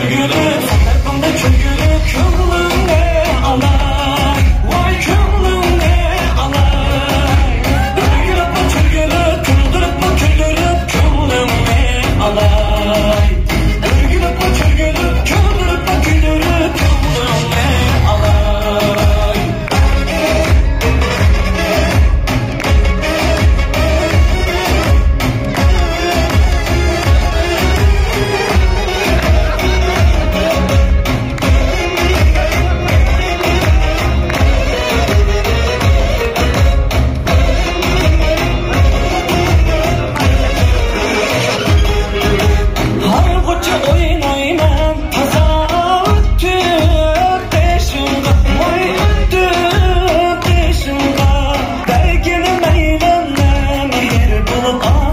çölgülüp Sarpımda çölgülüp Kömlümde alay Vay kömlümde alay Örgülüp bu çölgülüp Küldürüp bu küldürüp Kömlümde alay Örgülüp bu çölgülüp Küldürüp bu küldürüp Kömlümde alay Oh